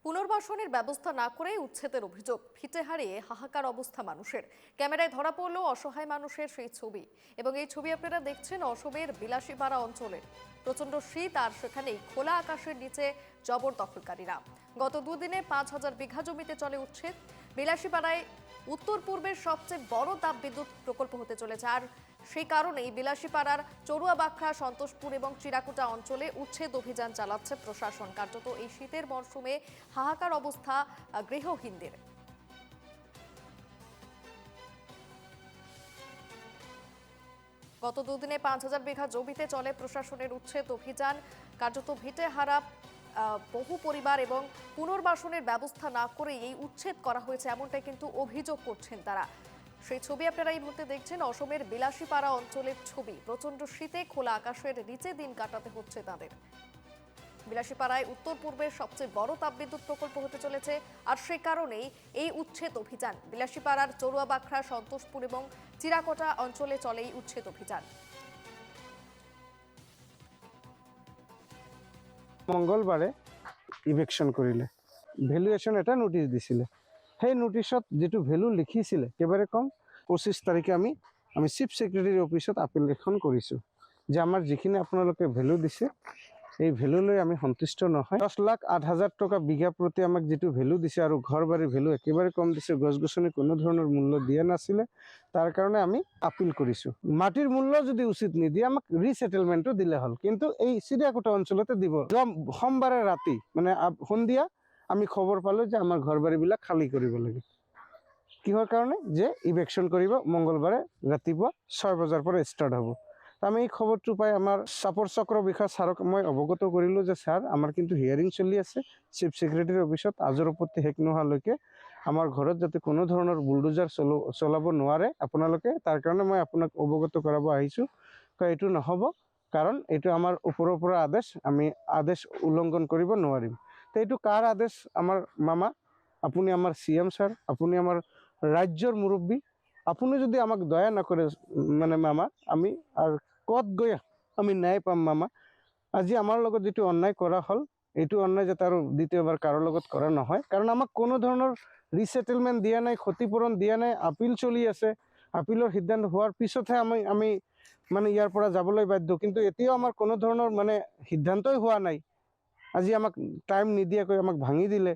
পুনর্বাসনের ব্যবস্থা না করে উচ্ছেদের অভিযোগ, ফিটে হারিয়ে হাহাকার অবস্থা মানুষের। ক্যামেরায় ধরা পড়লো অসহায় মানুষের সেই ছবি, এবং এই ছবি আপনারা দেখছেন অসমের বিলাসীপাড়া অঞ্চলের। প্রচন্ড শীত, আর সেখানেই খোলা আকাশের নিচে জবরদখলকারীরা। গত দুদিনে 5,000 বিঘা জমিতে চলে উচ্ছেদ। বিলাসীপাড়ায় উত্তর পূর্বের সবচেয়ে বড় তাপবিদ্যুৎ প্রকল্প হতে চলেছে, আর সেই কারণেই বিলাসীপাড়ার চড়ুয়াবাখরা, সন্তোষপুর এবং চিরাকুটা অঞ্চলে উচ্ছেদ অভিযান চালাচ্ছে প্রশাসন। কার্যত এই শীতের মরশুমে হাহাকার অবস্থা গৃহহীনদের। গত দুদিনে 5,000 বিঘা জমিতে চলে প্রশাসনের উচ্ছেদ অভিযান। কার্যত ভিটে হারা বহু পরিবার এবং পুনর্বাসনের ব্যবস্থা না করে এই উচ্ছেদ করা হয়েছে, এমনটাই কিন্তু অভিযোগ করছেন তারা। সেই ছবি আপনারা এই মুহূর্তে দেখছেন, অসমের বিলাসীপাড়া অঞ্চলের ছবি। প্রচন্ড শীতে খোলা আকাশের নিচে দিন কাটাতে হচ্ছে তাদের। বিলাসীপাড়ায় উত্তর পূর্বের সবচেয়ে বড় তাপবিদ্যুৎ প্রকল্প হতে চলেছে, আর সে কারণেই এই উচ্ছেদ অভিযান। বিলাসীপাড়ার চড়ুয়াবাখরা, সন্তোষপুর এবং চিরাকোটা অঞ্চলে চলে এই উচ্ছেদ অভিযান। মঙ্গলবাৰে ইভেকশ্যন কৰিলে, ভেলুৱেশ্যন এটা নোটিছ দিছিলে। সেই নোটিছত যিটো ভেলু লিখিছিলে একেবাৰে কম। 25 তাৰিখে আমি চিফ ছেক্ৰেটাৰীৰ অফিচত আপিল এখন কৰিছোঁ যে আমাৰ যিখিনি আপোনালোকে ভেলু দিছে এই ভেলু লৈ আমি সন্তুষ্ট নহয়। 10,08,000 টকা বিঘা প্ৰতি আমাক যিটো ভেলু দিছে, আৰু ঘৰ বাৰীৰ ভেলু একেবাৰে কম দিছে, গছ গছনি কোনো ধৰণৰ মূল্য দিয়া নাছিলে। তাৰ কাৰণে আমি আপিল কৰিছোঁ। মাটিৰ মূল্য যদি উচিত নিদিয়ে আমাক ৰিছেটেলমেণ্টটো দিলে হ'ল, কিন্তু এই চিৰিয়াকুটা অঞ্চলতে দিব। সোমবাৰে ৰাতি মানে সন্ধিয়া আমি খবৰ পালোঁ যে আমাৰ ঘৰ বাৰীবিলাক খালী কৰিব লাগে। কিহৰ কাৰণে? যে ইভেকশ্যন কৰিব মঙ্গলবাৰে ৰাতিপুৱা 6 বজাৰ পৰা ষ্টাৰ্ট হ'ব। আমি এই খবৰটো পাই আমাৰ চাপৰ চক্ৰ বিষয়া ছাৰক মই অৱগত কৰিলোঁ যে ছাৰ, আমাৰ কিন্তু হিয়াৰিং চলি আছে চিফ ছেক্ৰেটাৰীৰ অফিচত। আজৰ আপত্তি শেষ নোহোৱালৈকে আমাৰ ঘৰত যাতে কোনো ধৰণৰ বুলডোজাৰ চলাব নোৱাৰে আপোনালোকে, তাৰ কাৰণে মই আপোনাক অৱগত কৰাব আহিছোঁ। এইটো নহ'ব, কাৰণ এইটো আমাৰ ওপৰৰ পৰা আদেশ, আমি আদেশ উলংঘন কৰিব নোৱাৰিম। তো এইটো কাৰ আদেশ? আমাৰ মামা, আপুনি আমাৰ CM ছাৰ, আপুনি আমাৰ ৰাজ্যৰ মুৰব্বী। আপুনি যদি আমাক দয়া নকৰে মানে মামা, আমি আৰু ক'ত গৈ আমি ন্যায় পাম মামা? আজি আমাৰ লগত যিটো অন্যায় কৰা হ'ল, এইটো অন্যায় যাতে আৰু দ্বিতীয়বাৰ কাৰো লগত কৰা নহয়। কাৰণ আমাক কোনো ধৰণৰ ৰিছেটেলমেণ্ট দিয়া নাই, ক্ষতিপূৰণ দিয়া নাই। আপিল চলি আছে, আপিলৰ সিদ্ধান্ত হোৱাৰ পিছতহে আমি মানে ইয়াৰ পৰা যাবলৈ বাধ্য। কিন্তু এতিয়াও আমাৰ কোনো ধৰণৰ মানে সিদ্ধান্তই হোৱা নাই। আজি আমাক টাইম নিদিয়াকৈ আমাক ভাঙি দিলে।